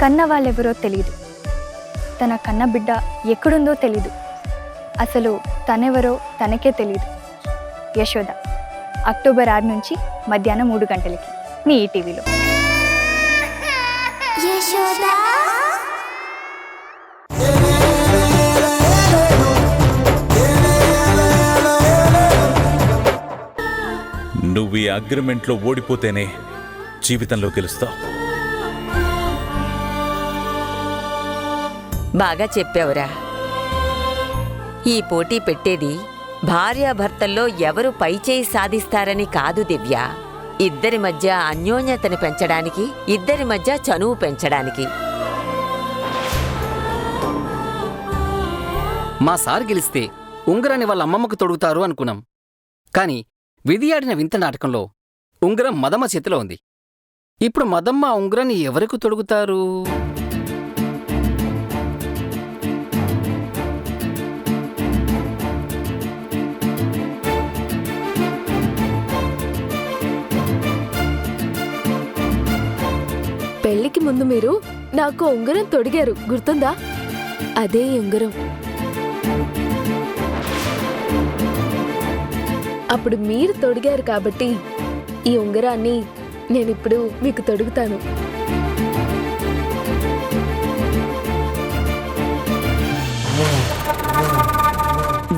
కన్న వాళ్ళెవరో తెలీదు, తన కన్న బిడ్డ ఎక్కడుందో తెలీదు, అసలు తనెవరో తనకే తెలీదు. యశోద అక్టోబర్ 6 నుంచి మధ్యాహ్నం 3 గంటలకి మీ ఈటీవీలో. నువ్వు ఈ అగ్రిమెంట్లో ఓడిపోతేనే జీవితంలో గెలుస్తావు. బాగా చెప్పావురా. ఈ పోటీ పెట్టేది భార్యాభర్తల్లో ఎవరు పైచేయి సాధిస్తారని కాదు దివ్య, ఇద్దరి మధ్య అన్యోన్యతను పెంచడానికి, ఇద్దరి మధ్య చనువు పెంచడానికి. మా సార్ గెలిస్తే ఉంగరాన్ని వాళ్ళ అమ్మమ్మకు తొడుగుతారు అనుకున్నాం. కాని విధి ఆడిన వింత నాటకంలో ఉంగరం మదమ్మ చేతిలో ఉంది. ఇప్పుడు మదమ్మ ఉంగరాన్ని ఎవరికి తొడుగుతారు? పెళ్లికి ముందు మీరు నాకు ఉంగరం తొడిగారు, గుర్తుందా? అదే ఉంగరం. అప్పుడు మీరు తొడిగారు కాబట్టి ఈ ఉంగరాన్ని నేనిప్పుడు మీకు తొడుగుతాను.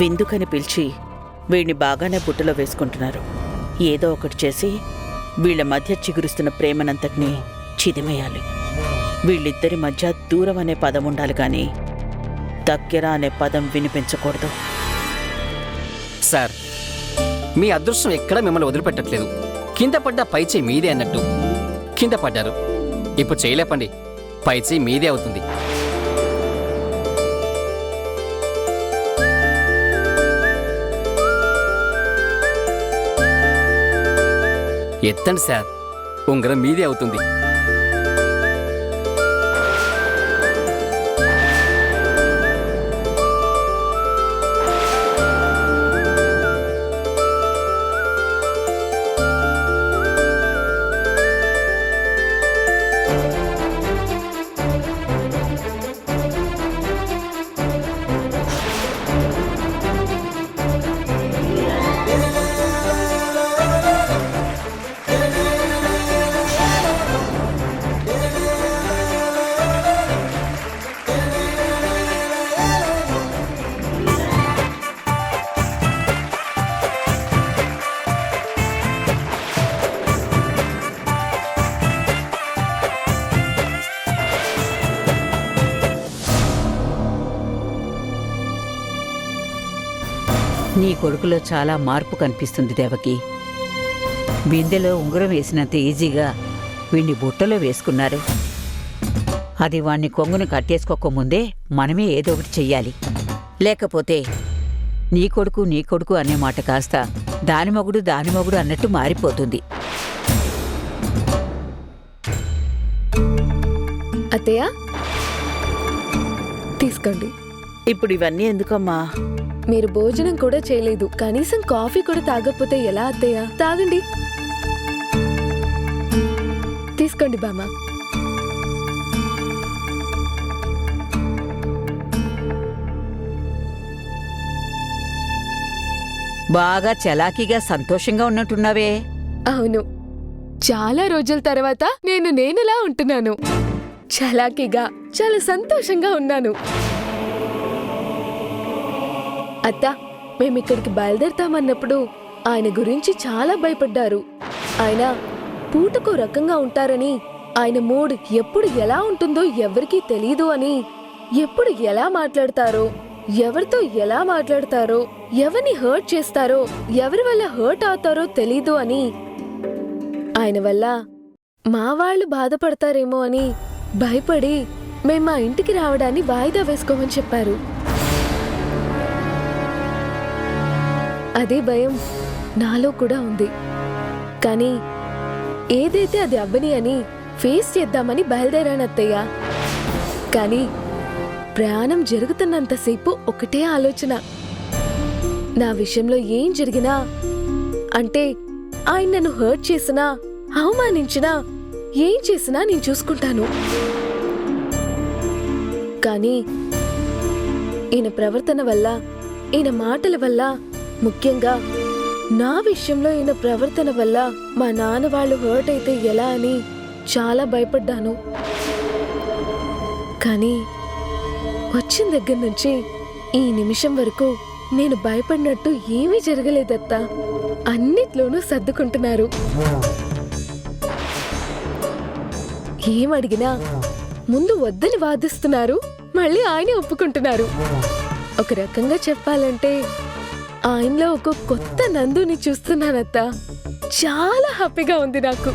విందుకని పిలిచి వీడిని బాగానే బుట్టలో వేసుకుంటున్నారు. ఏదో ఒకటి చేసి వీళ్ల మధ్య చిగురుస్తున్న ప్రేమనంతటినీ చిదిమేయాలి. వీళ్ళిద్దరి మధ్య దూరం అనే పదం ఉండాలి కానీ దగ్గర అనే పదం వినిపించకూడదు. సార్, మీ అదృష్టం ఎక్కడా మిమ్మల్ని వదిలిపెట్టట్లేదు. కింద పడ్డ పైచేయి మీదే అన్నట్టు కింద పడ్డారు. ఇప్పుడు చేయలేపండి, పైచేయి మీదే అవుతుంది. ఎత్తండి సార్, ఉంగరం మీదే అవుతుంది. నీ కొడుకులో చాలా మార్పు కనిపిస్తుంది దేవకి. బిందెలో ఉంగరం వేసినంత ఈజీగా వీణ్ణి బుట్టలో వేసుకున్నారు. అది వాణ్ణి కొంగును కట్టేసుకోకముందే మనమే ఏదో ఒకటి చెయ్యాలి. లేకపోతే నీ కొడుకు అనే మాట కాస్త దాని మొగుడు అన్నట్టు మారిపోతుంది. అత్తయ్య, తీసుకోండి. ఇప్పుడు ఇవన్నీ ఎందుకమ్మా? మీరు భోజనం కూడా చేయలేదు, కనీసం కాఫీ కూడా తాగకపోతే ఎలా అత్తయ్య? తాగండి, తీసుకోండి బామ్మ. బాగా చలాకీగా సంతోషంగా ఉన్నట్టున్నావే. అవును, చాలా రోజుల తర్వాత నేనులా ఉంటున్నాను. చలాకీగా, చాలా సంతోషంగా ఉన్నాను. అత్త, మేమిక్కడికి బయలుదేరతామన్నప్పుడు ఆయన గురించి చాలా భయపడ్డారు. ఆయన పూటకో రకంగా ఉంటారని, ఆయన మూడ్ ఎప్పుడు ఎలా ఉంటుందో ఎవరికీ తెలీదు అని, ఎప్పుడు ఎలా మాట్లాడతారో, ఎవరితో ఎలా మాట్లాడతారో, ఎవరిని హర్ట్ చేస్తారో, ఎవరి వల్ల హర్ట్ అవుతారో తెలీదు అని, ఆయన వల్ల మా వాళ్ళు బాధపడతారేమో అని భయపడి మేం మా ఇంటికి రావడాన్ని వాయిదా వేసుకోమని చెప్పారు. అదే భయం నాలో కూడా ఉంది. కానీ ఏదైతే అది అవ్వని అని ఫేస్ చేద్దామని బయలుదేరాను అత్తయ్య. కానీ ప్రయాణం జరుగుతున్నంతసేపు ఒకటే ఆలోచన, నా విషయంలో ఏం జరిగినా, అంటే ఆయన నన్ను హర్ట్ చేసినా, అవమానించినా, ఏం చేసినా నేను చూసుకుంటాను. కానీ ఈయన ప్రవర్తన వల్ల, ఈయన మాటల వల్ల, ముఖ్యంగా నా విషయంలో ఈయన ప్రవర్తన వల్ల మా నాన్న వాళ్ళు హర్ట్ అయితే ఎలా అని చాలా భయపడ్డాను. కానీ వచ్చిన దగ్గర నుంచి ఈ నిమిషం వరకు నేను భయపడినట్టు ఏమీ జరగలేదత్తా. అన్నిట్లోనూ సర్దుకుంటున్నారు. ఏమడిగినా ముందు వద్దని వాదిస్తున్నారు, మళ్ళీ ఆయనే ఒప్పుకుంటున్నారు. ఒక రకంగా చెప్పాలంటే ఆయనలో ఒక కొత్త నందుని చూస్తున్నానత్తా. చాలా హ్యాపీగా ఉంది నాకు.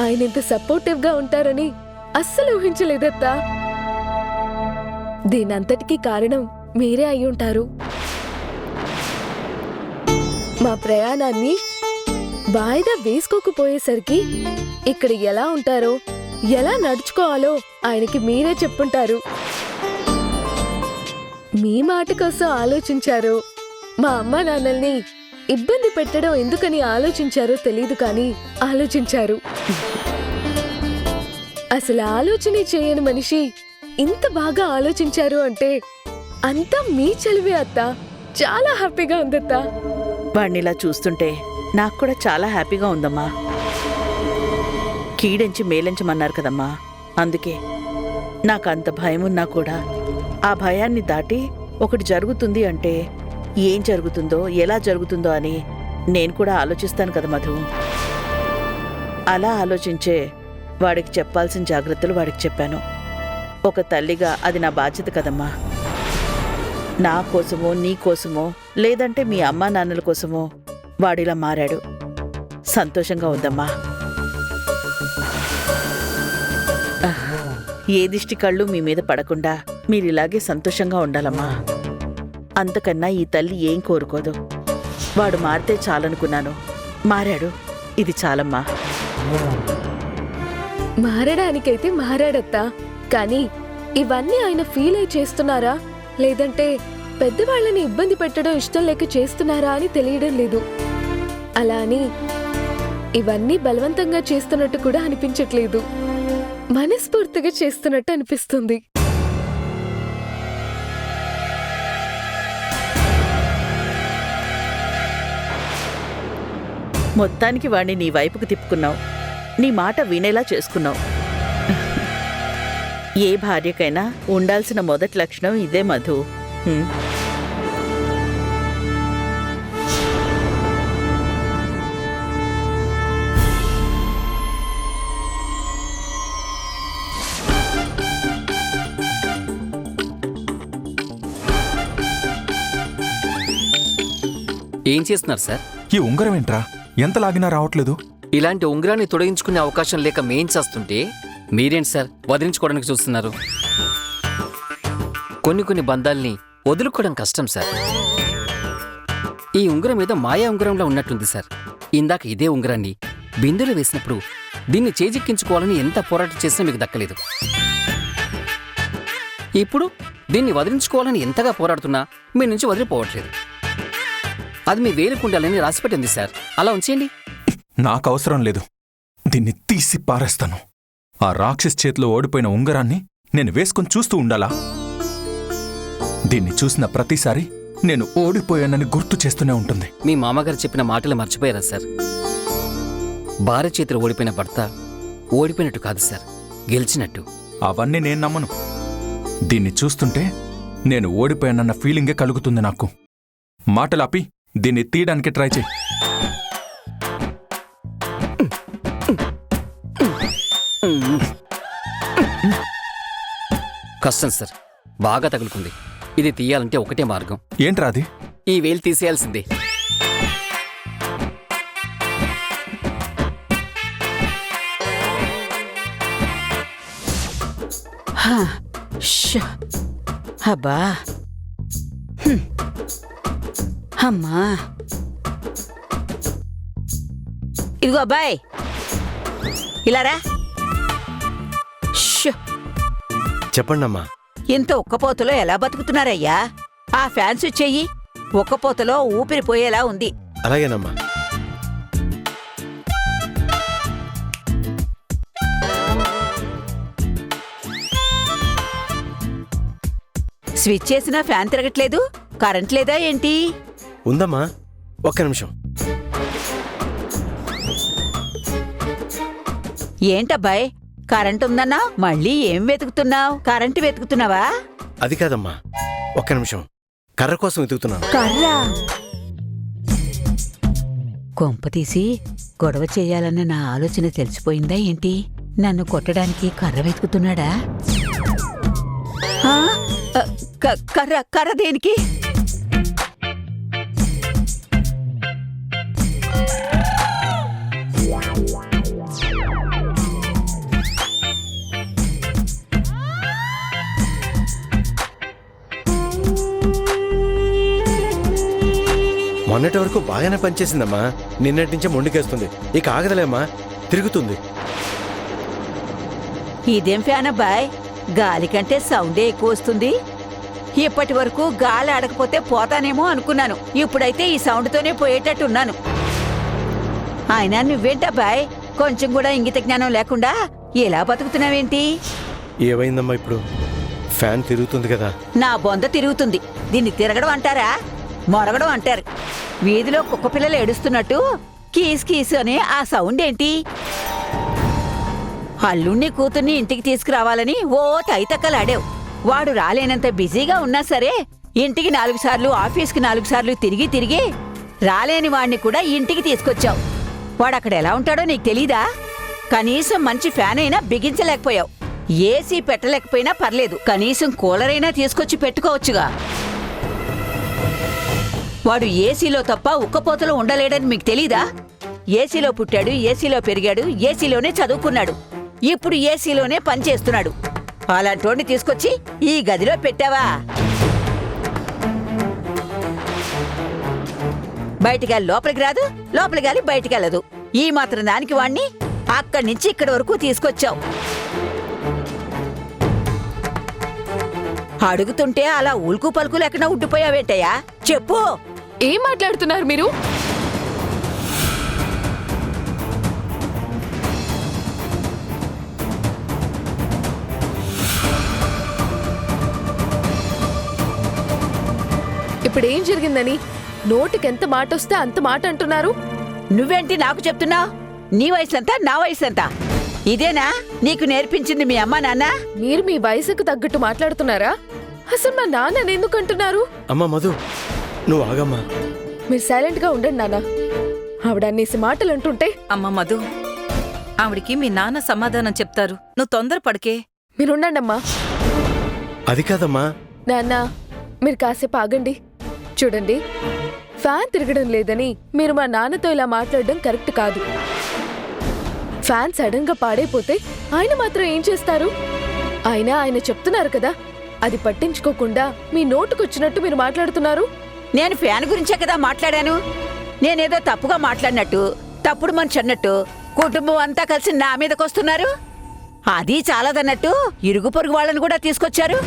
ఆయన ఇంత సపోర్టివ్ గా ఉంటారని అస్సలు ఊహించలేదత్తా. దీనంతటికీ కారణం మీరే అయి ఉంటారు. మా ప్రయాణాన్ని వాయిదా వేసుకోకపోయేసరికి ఇక్కడ ఎలా ఉంటారో, ఎలా నడుచుకోవాలో ఆయనకి మీరే చెప్పుంటారు. మీ మాట కోసం ఆలోచించారో, మా అమ్మా నాన్నల్ని ఇబ్బంది పెట్టడం ఎందుకని ఆలోచించారో తెలీదు కానీ ఆలోచించారు. అసలు ఆలోచనే చేయని మనిషి ఇంత బాగా ఆలోచించారు అంటే అంతా మీ చలివే అత్తా. చాలా హ్యాపీగా ఉందత్తా. వాణ్ణిలా చూస్తుంటే నాకు కూడా చాలా హ్యాపీగా ఉందమ్మా. కీడెంచి మేలించమన్నారు కదమ్మా, అందుకే నాకు అంత భయం ఉన్నా కూడా ఆ భయాన్ని దాటి ఒకటి జరుగుతుంది అంటే ఏం జరుగుతుందో, ఎలా జరుగుతుందో అని నేను కూడా ఆలోచిస్తాను కదా మధు. అలా ఆలోచించే వాడికి చెప్పాల్సిన జాగ్రత్తలు వాడికి చెప్పాను. ఒక తల్లిగా అది నా బాధ్యత కదమ్మా. నా కోసమో, నీ కోసమో, లేదంటే మీ అమ్మా నాన్నల కోసమో వాడిలా మారాడు. సంతోషంగా ఉందమ్మా. ఏ దిష్టి కళ్ళు మీ మీద పడకుండా మీరిలాగే సంతోషంగా ఉండాలమ్మా. అంతకన్నా ఈ తల్లి ఏం కోరుకోదు. వాడు మారితే చాలనుకున్నాను, మారాడు. ఇది చాలమ్మా. మారడానికైతే మారాడత్తా. కానీ ఇవన్నీ ఆయన ఫీల్ అయి చేస్తున్నారా, లేదంటే పెద్దవాళ్ళని ఇబ్బంది పెట్టడం ఇష్టం లేక చేస్తున్నారా అని తెలియడం లేదు. అలా అని ఇవన్నీ బలవంతంగా చేస్తున్నట్టు కూడా అనిపించట్లేదు. మనస్ఫూర్తిగా చేస్తున్నట్టు అనిపిస్తుంది. మొత్తానికి వాణ్ణి నీ వైపుకు తిప్పుకున్నావు. నీ మాట వినేలా చేసుకున్నావు. ఏ భార్యకైనా ఉండాల్సిన మొదటి లక్షణం ఇదే మధు. ఏం చేస్తున్నారు సార్? ఈ ఉంగరం ఏంట్రా, ఎంత లాగినా రావట్లేదు? ఇలాంటి ఉంగరాన్ని తొలగించుకునే అవకాశం లేక మేం చేస్తుంటే మీరేంటి సార్ వదిలించుకోవడానికి చూస్తున్నారు? కొన్ని బంధాల్ని వదులుకోవడం కష్టం సార్. ఈ ఉంగరం మీద మాయా ఉంగరంలా ఉన్నట్టుంది సార్. ఇందాక ఇదే ఉంగరాన్ని బిందెలో వేసినప్పుడు దీన్ని చేజిక్కించుకోవాలని ఎంత పోరాటం చేసినా మీకు దక్కలేదు. ఇప్పుడు దీన్ని వదిలించుకోవాలని ఎంతగా పోరాడుతున్నా మీ నుంచి వదిలిపోవట్లేదు. అది మీ వేలుకుండాలని రాసిపెట్టింది సార్. అలా ఉంచేయండి. నాకు అవసరం లేదు. దీన్ని తీసి పారేస్తాను. ఆ రాక్షస్ చేతిలో ఓడిపోయిన ఉంగరాన్ని నేను వేసుకుని చూస్తూ ఉండాలా? దీన్ని చూసిన ప్రతిసారి నేను ఓడిపోయానని గుర్తు చేస్తూనే ఉంటుంది. మీ మామగారు చెప్పిన మాటలు మర్చిపోయారా సార్? భార్య చేతిలో ఓడిపోయిన భర్త ఓడిపోయినట్టు కాదు సార్, గెలిచినట్టు. అవన్నీ నేను నమ్మను. దీన్ని చూస్తుంటే నేను ఓడిపోయానన్న ఫీలింగే కలుగుతుంది నాకు. మాటలాపి దీన్ని తీయడానికి ట్రై చేయి. కష్టం సార్, బాగా తగులుకుంది. ఇది తీయాలంటే ఒకటే మార్గం. ఏంట్రా అది? ఈ వేలు తీసేయాల్సిందే. అబ్బా, అమ్మా. ఇదిగో అబ్బాయి, ఇలారా. చెప్పండమ్మా. ఇంత ఒక్కపోతలో ఎలా బతుకుతున్నారయ్యా? ఆ ఫ్యాన్స్ చెయ్యి, ఒక్కపోతలో ఊపిరిపోయేలా ఉంది. అలాగేనమ్మా. స్విచ్ చేసినా ఫ్యాన్ తిరగట్లేదు, కరెంట్ లేదా ఏంటి? ఉందమ్మా, ఒక్క నిమిషం. ఏంటబ్బాయ్, కరెంట్ ఉందన్నా మళ్ళీ ఏం వెతుకుతున్నావు? కరెంటు వెతుకుతున్నావా? అది కాదమ్మా, ఒక్క నిమిషం. కర్ర కోసం వెతుకుతున్నాను. కర్రా? కొంప తీసి గొడవ చేయాలన్న నా ఆలోచన తెలిసిపోయిందా ఏంటి? నన్ను కొట్టడానికి కర్ర వెతుకుతున్నాడా? ఆ? కర్ర దేనికి? మొన్నటి వరకు బాగానే పనిచేసిందమ్మా. నిన్నటి నుంచే మొండికేస్తుంది. ఇక ఆగదలేమ్మా, తిరుగుతుంది. ఇదేం ఫ్యాన్ అబ్బాయ్, గాలి కంటే సౌండే ఎక్కువ వస్తుంది. ఇప్పటి వరకు గాలి ఆడకపోతే పోతానేమో అనుకున్నాను, ఇప్పుడైతే ఈ సౌండ్తోనే పోయేటట్టున్నాను. అయినా నువ్వేంటబ్బాయ్, కొంచెం కూడా ఇంగిత జ్ఞానం లేకుండా ఎలా బతుకుతున్నావేంటి? ఏమైందమ్మా ఇప్పుడు? ఫ్యాన్ తిరుగుతుంది కదా. నా బొంద తిరుగుతుంది. దీన్ని తిరగడం అంటారా, మొరగడం అంటారు. వీధిలో కుక్క పిల్లలు ఏడుస్తున్నట్టు కీస్ కీసు అనే ఆ సౌండ్ ఏంటి? అల్లుణ్ణి కూతుర్ని ఇంటికి తీసుకురావాలని ఓ తైతక్కలాడావు. వాడు రాలేనంత బిజీగా ఉన్నా సరే ఇంటికి 4 సార్లు, ఆఫీస్కి 4 సార్లు తిరిగి తిరిగి రాలేని వాణ్ణి కూడా ఇంటికి తీసుకొచ్చావు. వాడక్కడ ఎలా ఉంటాడో నీకు తెలీదా? కనీసం మంచి ఫ్యాన్ అయినా బిగించలేకపోయావు. ఏసీ పెట్టలేకపోయినా పర్లేదు, కనీసం కూలర్ అయినా తీసుకొచ్చి పెట్టుకోవచ్చుగా. వాడు ఏసీలో తప్ప ఉక్కపోతలో ఉండలేడని మీకు తెలీదా? ఏసీలో పుట్టాడు, ఏసీలో పెరిగాడు, ఏసీలోనే చదువుకున్నాడు. ఇప్పుడు ఏసీలోనే పనిచేస్తున్నాడు. అలాంటోడిని తీసుకొచ్చి ఈ గదిలో పెట్టావా? బయటికి లోపలికి రాదు, లోపలికి బయటికి వెళ్ళదు. ఈ మాత్రం దానికి వాణ్ణి అక్కడి నుంచి ఇక్కడి వరకు తీసుకొచ్చావు. అడుగుతుంటే అలా ఉల్కు పలుకు లేకుండా ఉండిపోయావేంటయ్యా? చెప్పు. ఏం మాట్లాడుతున్నారు మీరు? ఇప్పుడు ఏం జరిగిందని నోటికెంత మాట వస్తే అంత మాట అంటున్నారు? నువ్వేంటి నాకు చెప్తున్నావు? నీ వయసంతా, నా వయసంతా ఇదేనా నీకు నేర్పించింది మీ అమ్మా నాన్న? మీరు మీ వయసుకు తగ్గట్టు మాట్లాడుతున్నారా? అసలు మా నాన్న ఎందుకు అంటున్నారు? అమ్మా మధు, నువ్వు ఆగమ్మా. మీరు సైలెంట్ గా ఉండండి నాన్న. ఆవిడ అన్నేసి మాటలు అంటుంటే. అమ్మ మధు, ఆవిడికి మీ నాన్న సమాధానం చెప్తారు, నువ్వు తొందరపడకే. మీరుండండమ్మా. అది కాదమ్మా. నాన్న, మీరు కాసేపు ఆగండి. చూడండి, ఫ్యాన్ తిరగడం లేదని మీరు మా నాన్నతో ఇలా మాట్లాడడం కరెక్ట్ కాదు. ఫ్యాన్ సడన్ గా పాడైపోతే ఆయన మాత్రం ఏం చేస్తారు? ఆయన చెప్తున్నారు కదా, అది పట్టించుకోకుండా మీ నోటుకొచ్చినట్టు మీరు మాట్లాడుతున్నారు. నేను ఫ్యాన్ గురించే కదా మాట్లాడాను. నేనేదో తప్పుగా మాట్లాడినట్టు, తప్పుడు మనిషి అన్నట్టు కుటుంబం అంతా కలిసి నా మీదకొస్తున్నారు. అది చాలదన్నట్టు ఇరుగు పొరుగు వాళ్ళని కూడా తీసుకొచ్చారు.